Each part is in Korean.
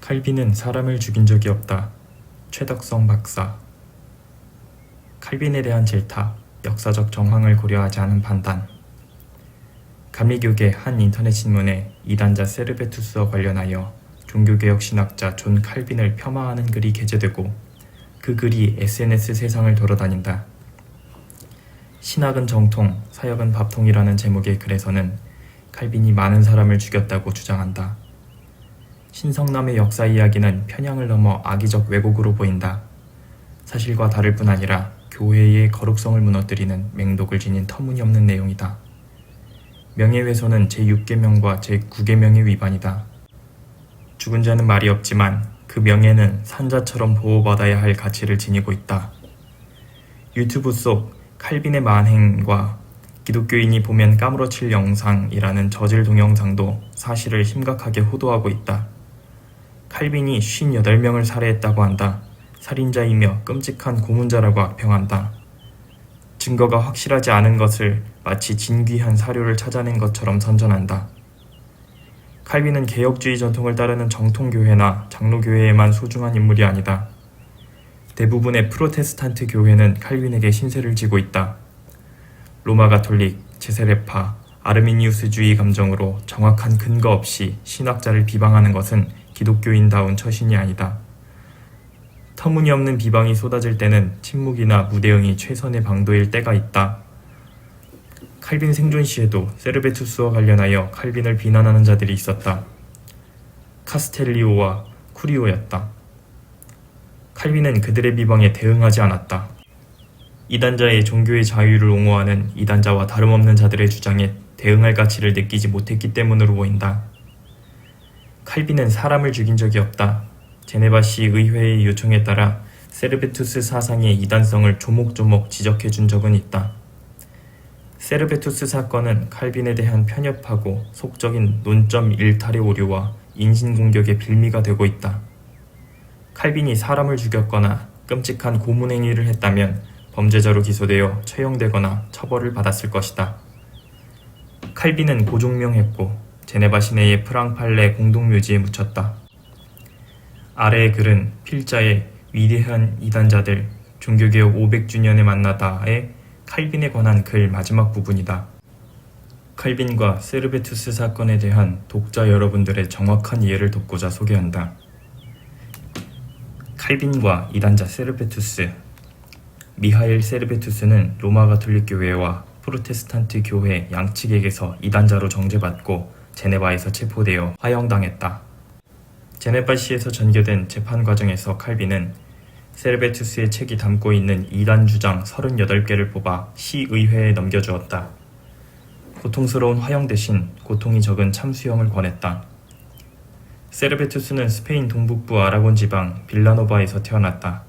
칼빈은 사람을 죽인 적이 없다. 최덕성 박사. 칼빈에 대한 질타, 역사적 정황을 고려하지 않은 판단. 감리교계 한 인터넷 신문에 이단자 세르베투스와 관련하여 종교개혁 신학자 존 칼빈을 폄하하는 글이 게재되고 그 글이 SNS 세상을 돌아다닌다. 신학은 정통, 사역은 밥통이라는 제목의 글에서는 칼빈이 많은 사람을 죽였다고 주장한다. 신성남의 역사 이야기는 편향을 넘어 악의적 왜곡으로 보인다. 사실과 다를 뿐 아니라 교회의 거룩성을 무너뜨리는 맹독을 지닌 터무니없는 내용이다. 명예훼손은 제6계명과 제9계명의 위반이다. 죽은 자는 말이 없지만 그 명예는 산자처럼 보호받아야 할 가치를 지니고 있다. 유튜브 속 칼빈의 만행과 기독교인이 보면 까무러칠 영상이라는 저질 동영상도 사실을 심각하게 호도하고 있다. 칼빈이 58명을 살해했다고 한다. 살인자이며 끔찍한 고문자라고 악평한다. 증거가 확실하지 않은 것을 마치 진귀한 사료를 찾아낸 것처럼 선전한다. 칼빈은 개혁주의 전통을 따르는 정통교회나 장로교회에만 소중한 인물이 아니다. 대부분의 프로테스탄트 교회는 칼빈에게 신세를 지고 있다. 로마 가톨릭, 제세례파, 아르미니우스주의 감정으로 정확한 근거 없이 신학자를 비방하는 것은 기독교인다운 처신이 아니다. 터무니없는 비방이 쏟아질 때는 침묵이나 무대응이 최선의 방도일 때가 있다. 칼빈 생존 시에도 세르베투스와 관련하여 칼빈을 비난하는 자들이 있었다. 카스텔리오와 쿠리오였다. 칼빈은 그들의 비방에 대응하지 않았다. 이단자의 종교의 자유를 옹호하는 이단자와 다름없는 자들의 주장에 대응할 가치를 느끼지 못했기 때문으로 보인다. 칼빈은 사람을 죽인 적이 없다. 제네바시 의회의 요청에 따라 세르베투스 사상의 이단성을 조목조목 지적해준 적은 있다. 세르베투스 사건은 칼빈에 대한 편협하고 속적인 논점 일탈의 오류와 인신공격의 빌미가 되고 있다. 칼빈이 사람을 죽였거나 끔찍한 고문행위를 했다면 범죄자로 기소되어 처형되거나 처벌을 받았을 것이다. 칼빈은 고종명했고 제네바 시내의 프랑팔레 공동묘지에 묻혔다. 아래의 글은 필자의 위대한 이단자들 종교개혁 500주년에 만나다의 칼빈에 관한 글 마지막 부분이다. 칼빈과 세르베투스 사건에 대한 독자 여러분들의 정확한 이해를 돕고자 소개한다. 칼빈과 이단자 세르베투스. 미하일 세르베투스는 로마 가톨릭 교회와 프로테스탄트 교회 양측에게서 이단자로 정죄받고 제네바에서 체포되어 화형당했다. 제네바시에서 전개된 재판 과정에서 칼빈은 세르베투스의 책이 담고 있는 이단 주장 38개를 뽑아 시의회에 넘겨주었다. 고통스러운 화형 대신 고통이 적은 참수형을 권했다. 세르베투스는 스페인 동북부 아라곤 지방 빌라노바에서 태어났다.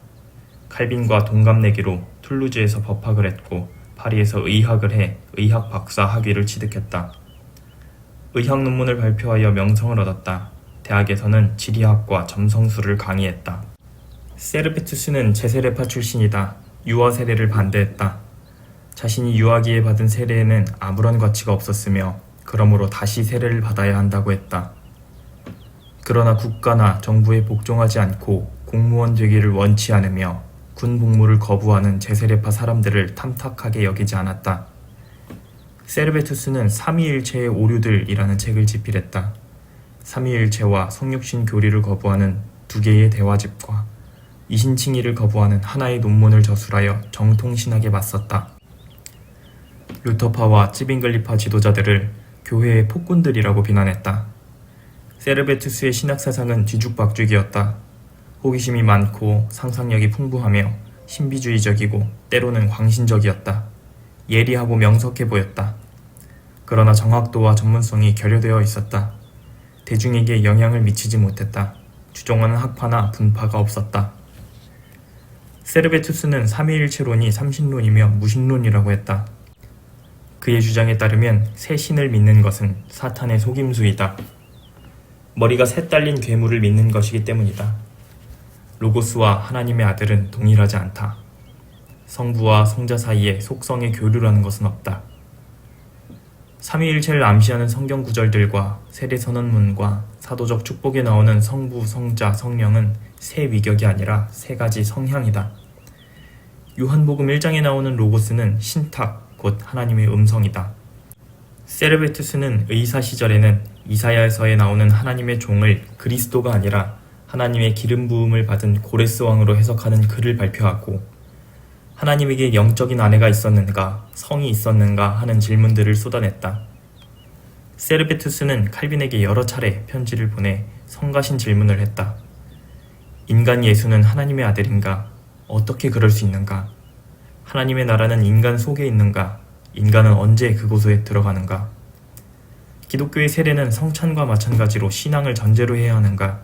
칼빈과 동갑내기로 툴루즈에서 법학을 했고 파리에서 의학을 해 의학 박사 학위를 취득했다. 의학 논문을 발표하여 명성을 얻었다. 대학에서는 지리학과 점성술을 강의했다. 세르베투스는 제세례파 출신이다. 유아 세례를 반대했다. 자신이 유아기에 받은 세례에는 아무런 가치가 없었으며 그러므로 다시 세례를 받아야 한다고 했다. 그러나 국가나 정부에 복종하지 않고 공무원 되기를 원치 않으며 군 복무를 거부하는 제세례파 사람들을 탐탁하게 여기지 않았다. 세르베투스는 삼위일체의 오류들이라는 책을 집필했다. 삼위일체와 성육신 교리를 거부하는 두 개의 대화집과 이신칭의를 거부하는 하나의 논문을 저술하여 정통신학에 맞섰다. 루터파와 찌빙글리파 지도자들을 교회의 폭군들이라고 비난했다. 세르베투스의 신학사상은 뒤죽박죽이었다. 호기심이 많고 상상력이 풍부하며 신비주의적이고 때로는 광신적이었다. 예리하고 명석해 보였다. 그러나 정확도와 전문성이 결여되어 있었다. 대중에게 영향을 미치지 못했다. 주종하는 학파나 분파가 없었다. 세르베투스는 삼위일체론이 삼신론이며 무신론이라고 했다. 그의 주장에 따르면 새 신을 믿는 것은 사탄의 속임수이다. 머리가 새 딸린 괴물을 믿는 것이기 때문이다. 로고스와 하나님의 아들은 동일하지 않다. 성부와 성자 사이에 속성의 교류라는 것은 없다. 삼위일체를 암시하는 성경 구절들과 세례선언문과 사도적 축복에 나오는 성부, 성자, 성령은 새 위격이 아니라 세 가지 성향이다. 요한복음 1장에 나오는 로고스는 신탁, 곧 하나님의 음성이다. 세르베투스는 의사 시절에는 이사야서에 나오는 하나님의 종을 그리스도가 아니라 하나님의 기름 부음을 받은 고레스 왕으로 해석하는 글을 발표하고 하나님에게 영적인 아내가 있었는가, 성이 있었는가 하는 질문들을 쏟아냈다. 세르베투스는 칼빈에게 여러 차례 편지를 보내 성가신 질문을 했다. 인간 예수는 하나님의 아들인가? 어떻게 그럴 수 있는가? 하나님의 나라는 인간 속에 있는가? 인간은 언제 그곳에 들어가는가? 기독교의 세례는 성찬과 마찬가지로 신앙을 전제로 해야 하는가?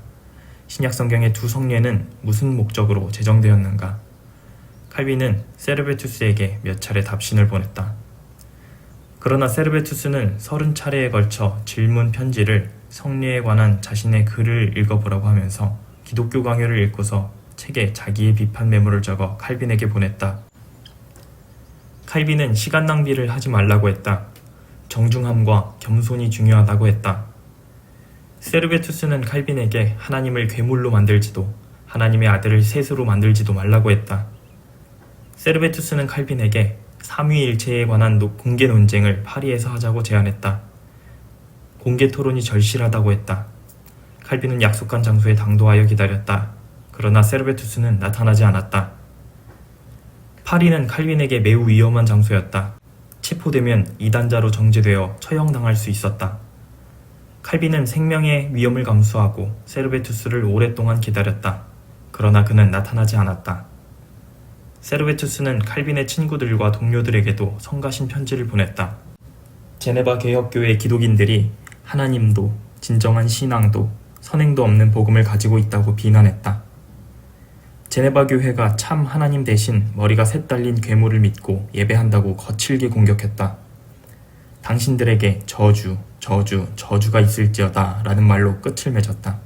신약 성경의 두 성례는 무슨 목적으로 제정되었는가? 칼빈은 세르베투스에게 몇 차례 답신을 보냈다. 그러나 세르베투스는 30차례에 걸쳐 질문 편지를 성례에 관한 자신의 글을 읽어보라고 하면서 기독교 강요를 읽고서 책에 자기의 비판 메모를 적어 칼빈에게 보냈다. 칼빈은 시간 낭비를 하지 말라고 했다. 정중함과 겸손이 중요하다고 했다. 세르베투스는 칼빈에게 하나님을 괴물로 만들지도 하나님의 아들을 셋으로 만들지도 말라고 했다. 세르베투스는 칼빈에게 삼위일체에 관한 공개 논쟁을 파리에서 하자고 제안했다. 공개 토론이 절실하다고 했다. 칼빈은 약속한 장소에 당도하여 기다렸다. 그러나 세르베투스는 나타나지 않았다. 파리는 칼빈에게 매우 위험한 장소였다. 체포되면 이단자로 정죄되어 처형당할 수 있었다. 칼빈은 생명의 위험을 감수하고 세르베투스를 오랫동안 기다렸다. 그러나 그는 나타나지 않았다. 세르베투스는 칼빈의 친구들과 동료들에게도 성가신 편지를 보냈다. 제네바 개혁교회 기독인들이 하나님도 진정한 신앙도 선행도 없는 복음을 가지고 있다고 비난했다. 제네바 교회가 참 하나님 대신 머리가 셋 달린 괴물을 믿고 예배한다고 거칠게 공격했다. 당신들에게 저주가 있을지어다 라는 말로 끝을 맺었다.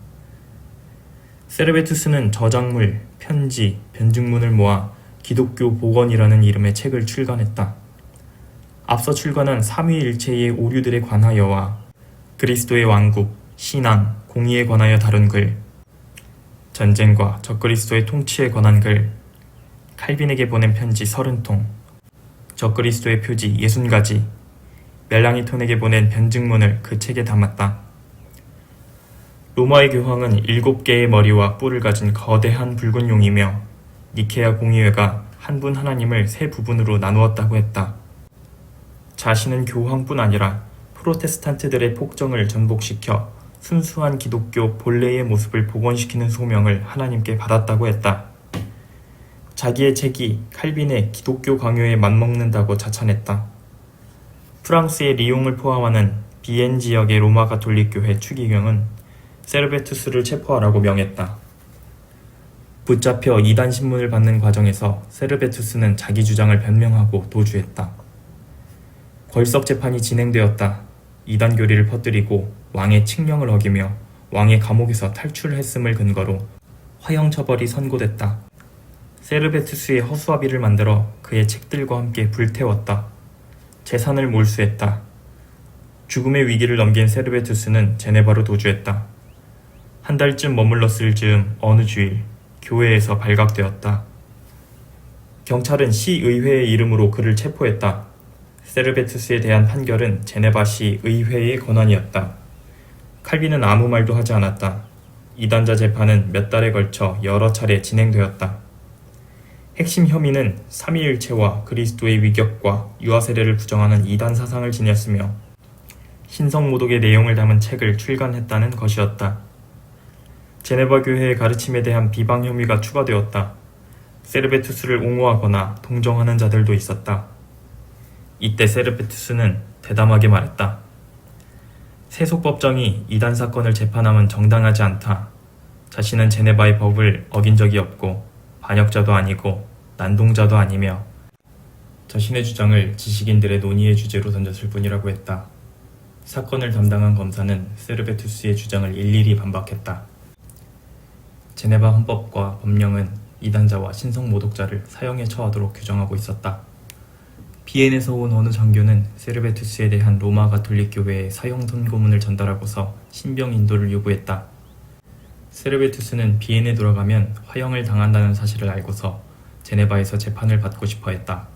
세르베투스는 저작물, 편지, 변증문을 모아 기독교 복원이라는 이름의 책을 출간했다. 앞서 출간한 삼위일체의 오류들에 관하여와 그리스도의 왕국, 신앙, 공의에 관하여 다룬 글, 전쟁과 적그리스도의 통치에 관한 글, 칼빈에게 보낸 편지 30통, 적그리스도의 표지 60가지, 멜라니톤에게 보낸 변증문을 그 책에 담았다. 로마의 교황은 7개의 머리와 뿔을 가진 거대한 붉은 용이며 니케아 공의회가 한 분 하나님을 세 부분으로 나누었다고 했다. 자신은 교황뿐 아니라 프로테스탄트들의 폭정을 전복시켜 순수한 기독교 본래의 모습을 복원시키는 소명을 하나님께 받았다고 했다. 자기의 책이 칼빈의 기독교 강요에 맞먹는다고 자찬했다. 프랑스의 리옹을 포함하는 비엔 지역의 로마 가톨릭 교회 추기경은 세르베투스를 체포하라고 명했다. 붙잡혀 이단 신문을 받는 과정에서 세르베투스는 자기 주장을 변명하고 도주했다. 걸석 재판이 진행되었다. 이단 교리를 퍼뜨리고 왕의 칙령을 어기며 왕의 감옥에서 탈출했음을 근거로 화형 처벌이 선고됐다. 세르베투스의 허수아비를 만들어 그의 책들과 함께 불태웠다. 재산을 몰수했다. 죽음의 위기를 넘긴 세르베투스는 제네바로 도주했다. 한 달쯤 머물렀을 즈음 어느 주일 교회에서 발각되었다. 경찰은 시의회의 이름으로 그를 체포했다. 세르베투스에 대한 판결은 제네바시 의회의 권한이었다. 칼빈은 아무 말도 하지 않았다. 이단자 재판은 몇 달에 걸쳐 여러 차례 진행되었다. 핵심 혐의는 삼위일체와 그리스도의 위격과 유아세례를 부정하는 이단 사상을 지녔으며 신성모독의 내용을 담은 책을 출간했다는 것이었다. 제네바 교회의 가르침에 대한 비방 혐의가 추가되었다. 세르베투스를 옹호하거나 동정하는 자들도 있었다. 이때 세르베투스는 대담하게 말했다. 세속법정이 이단 사건을 재판함은 정당하지 않다. 자신은 제네바의 법을 어긴 적이 없고 반역자도 아니고 난동자도 아니며 자신의 주장을 지식인들의 논의의 주제로 던졌을 뿐이라고 했다. 사건을 담당한 검사는 세르베투스의 주장을 일일이 반박했다. 제네바 헌법과 법령은 이단자와 신성 모독자를 사형에 처하도록 규정하고 있었다. 비엔에서 온 어느 장교는 세르베투스에 대한 로마 가톨릭 교회에 사형 선고문을 전달하고서 신병 인도를 요구했다. 세르베투스는 비엔에 돌아가면 화형을 당한다는 사실을 알고서 제네바에서 재판을 받고 싶어 했다.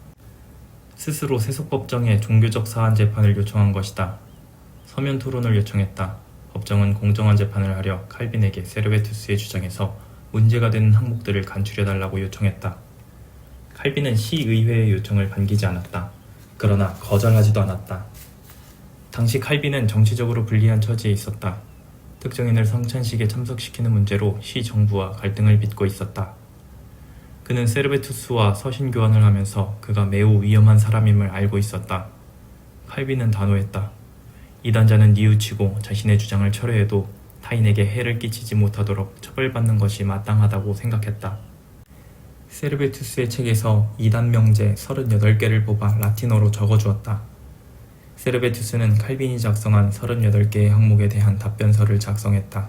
스스로 세속법정에 종교적 사안 재판을 요청한 것이다. 서면 토론을 요청했다. 법정은 공정한 재판을 하려 칼빈에게 세르베투스의 주장에서 문제가 되는 항목들을 간추려달라고 요청했다. 칼빈은 시의회의 요청을 반기지 않았다. 그러나 거절하지도 않았다. 당시 칼빈은 정치적으로 불리한 처지에 있었다. 특정인을 성찬식에 참석시키는 문제로 시 정부와 갈등을 빚고 있었다. 그는 세르베투스와 서신 교환을 하면서 그가 매우 위험한 사람임을 알고 있었다. 칼빈은 단호했다. 이단자는 뉘우치고 자신의 주장을 철회해도 타인에게 해를 끼치지 못하도록 처벌받는 것이 마땅하다고 생각했다. 세르베투스의 책에서 이단 명제 38개를 뽑아 라틴어로 적어주었다. 세르베투스는 칼빈이 작성한 38개의 항목에 대한 답변서를 작성했다.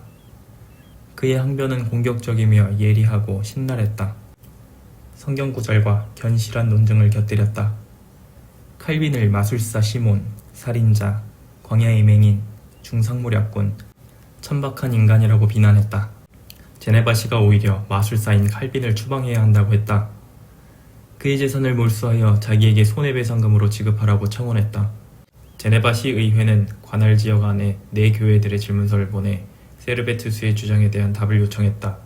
그의 항변은 공격적이며 예리하고 신랄했다. 성경 구절과 견실한 논증을 곁들였다. 칼빈을 마술사 시몬, 살인자, 광야의 맹인, 중상모략꾼, 천박한 인간이라고 비난했다. 제네바시가 오히려 마술사인 칼빈을 추방해야 한다고 했다. 그의 재산을 몰수하여 자기에게 손해배상금으로 지급하라고 청원했다. 제네바시 의회는 관할 지역 안에 4교회들의 질문서를 보내 세르베투스의 주장에 대한 답을 요청했다.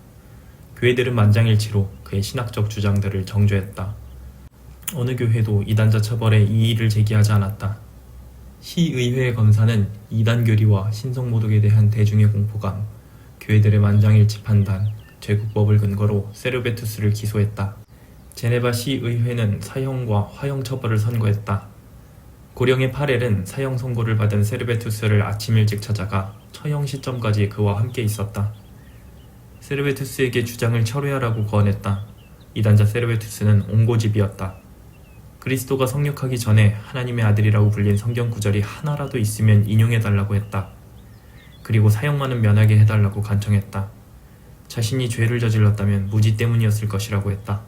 교회들은 만장일치로 그의 신학적 주장들을 정죄했다. 어느 교회도 이단자 처벌에 이의를 제기하지 않았다. 시의회 검사는 이단교리와 신성모독에 대한 대중의 공포감, 교회들의 만장일치 판단, 제국법을 근거로 세르베투스를 기소했다. 제네바 시의회는 사형과 화형 처벌을 선고했다. 고령의 파렐은 사형 선고를 받은 세르베투스를 아침 일찍 찾아가 처형 시점까지 그와 함께 있었다. 세르베투스에게 주장을 철회하라고 거언했다. 이단자 세르베투스는 옹고집이었다. 그리스도가 성육하기 전에 하나님의 아들이라고 불린 성경 구절이 하나라도 있으면 인용해달라고 했다. 그리고 사형만은 면하게 해달라고 간청했다. 자신이 죄를 저질렀다면 무지 때문이었을 것이라고 했다.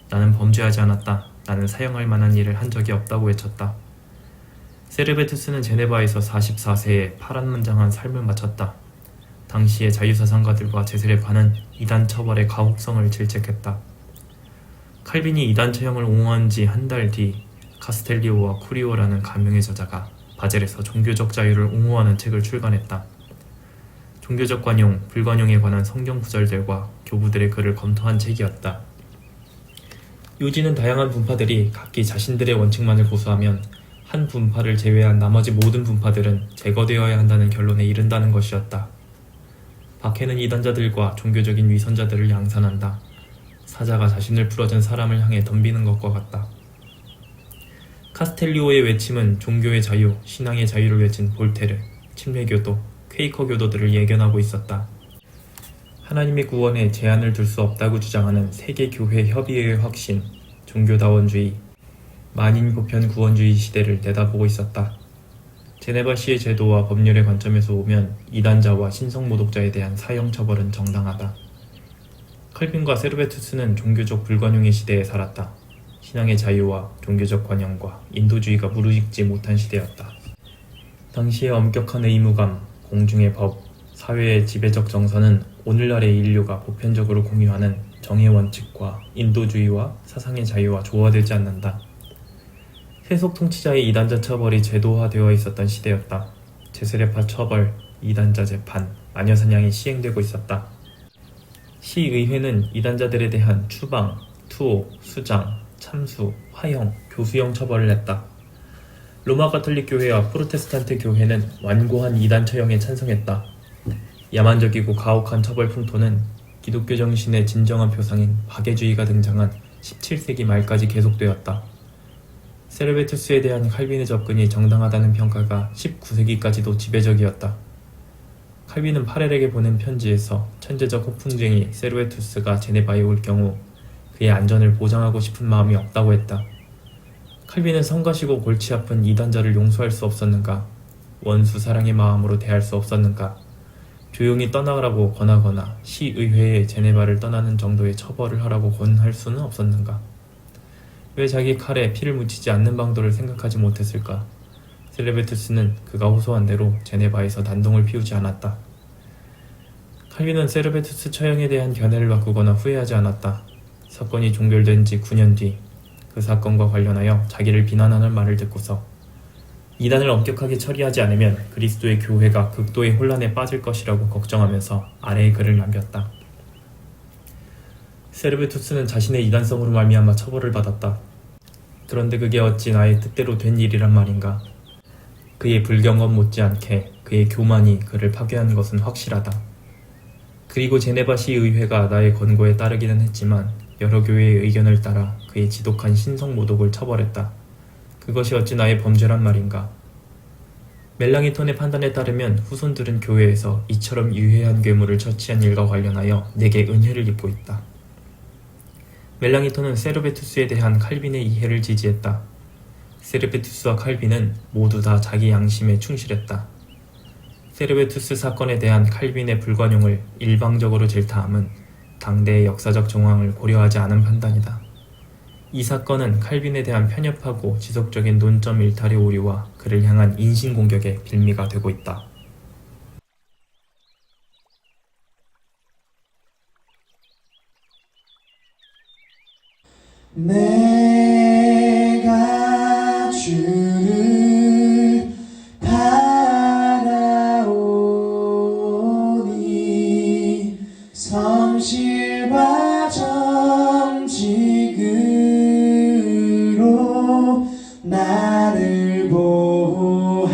나는 범죄하지 않았다. 나는 사형할 만한 일을 한 적이 없다고 외쳤다. 세르베투스는 제네바에서 44세에 파란만장한 삶을 마쳤다. 당시의 자유사상가들과 제세례파는 이단 처벌의 가혹성을 질책했다. 칼빈이 이단 처형을 옹호한 지 한 달 뒤 카스텔리오와 쿠리오라는 가명의 저자가 바젤에서 종교적 자유를 옹호하는 책을 출간했다. 종교적 관용, 불관용에 관한 성경 구절들과 교부들의 글을 검토한 책이었다. 요지는 다양한 분파들이 각기 자신들의 원칙만을 고수하면 한 분파를 제외한 나머지 모든 분파들은 제거되어야 한다는 결론에 이른다는 것이었다. 박해는 이단자들과 종교적인 위선자들을 양산한다. 사자가 자신을 풀어준 사람을 향해 덤비는 것과 같다. 카스텔리오의 외침은 종교의 자유, 신앙의 자유를 외친 볼테르, 침례교도, 퀘이커 교도들을 예견하고 있었다. 하나님의 구원에 제한을 둘 수 없다고 주장하는 세계교회 협의회의 확신, 종교다원주의, 만인보편 구원주의 시대를 내다보고 있었다. 제네바시의 제도와 법률의 관점에서 보면 이단자와 신성모독자에 대한 사형 처벌은 정당하다. 칼빈과 세르베투스는 종교적 불관용의 시대에 살았다. 신앙의 자유와 종교적 관용과 인도주의가 무르익지 못한 시대였다. 당시의 엄격한 의무감, 공중의 법, 사회의 지배적 정서는 오늘날의 인류가 보편적으로 공유하는 정의 원칙과 인도주의와 사상의 자유와 조화되지 않는다. 세속 통치자의 이단자 처벌이 제도화되어 있었던 시대였다. 제세례파 처벌, 이단자 재판, 마녀사냥이 시행되고 있었다. 시의회는 이단자들에 대한 추방, 투옥, 수장, 참수, 화형, 교수형 처벌을 했다. 로마 가톨릭 교회와 프로테스탄트 교회는 완고한 이단 처형에 찬성했다. 야만적이고 가혹한 처벌 풍토는 기독교 정신의 진정한 표상인 박애주의가 등장한 17세기 말까지 계속되었다. 세르베투스에 대한 칼빈의 접근이 정당하다는 평가가 19세기까지도 지배적이었다. 칼빈은 파렐에게 보낸 편지에서 천재적 호풍쟁이 세르베투스가 제네바에 올 경우 그의 안전을 보장하고 싶은 마음이 없다고 했다. 칼빈은 성가시고 골치 아픈 이단자를 용서할 수 없었는가? 원수 사랑의 마음으로 대할 수 없었는가? 조용히 떠나라고 권하거나 시의회에 제네바를 떠나는 정도의 처벌을 하라고 권할 수는 없었는가? 왜 자기 칼에 피를 묻히지 않는 방도를 생각하지 못했을까? 세르베투스는 그가 호소한 대로 제네바에서 난동을 피우지 않았다. 칼빈은 세르베투스 처형에 대한 견해를 바꾸거나 후회하지 않았다. 사건이 종결된 지 9년 뒤 그 사건과 관련하여 자기를 비난하는 말을 듣고서 이단을 엄격하게 처리하지 않으면 그리스도의 교회가 극도의 혼란에 빠질 것이라고 걱정하면서 아래의 글을 남겼다. 세르베투스는 자신의 이단성으로 말미암아 처벌을 받았다. 그런데 그게 어찌 나의 뜻대로 된 일이란 말인가? 그의 불경험 못지않게 그의 교만이 그를 파괴한 것은 확실하다. 그리고 제네바시 의회가 나의 권고에 따르기는 했지만 여러 교회의 의견을 따라 그의 지독한 신성 모독을 처벌했다. 그것이 어찌 나의 범죄란 말인가? 멜랑이톤의 판단에 따르면 후손들은 교회에서 이처럼 유해한 괴물을 처치한 일과 관련하여 내게 은혜를 입고 있다. 멜랑이톤은 세르베투스에 대한 칼빈의 이해를 지지했다. 세르베투스와 칼빈은 모두 다 자기 양심에 충실했다. 세르베투스 사건에 대한 칼빈의 불관용을 일방적으로 질타함은 당대의 역사적 정황을 고려하지 않은 판단이다. 이 사건은 칼빈에 대한 편협하고 지속적인 논점 일탈의 오류와 그를 향한 인신공격의 빌미가 되고 있다. 내가 주를 바라오니 성실과 정직으로 나를 보호하소서.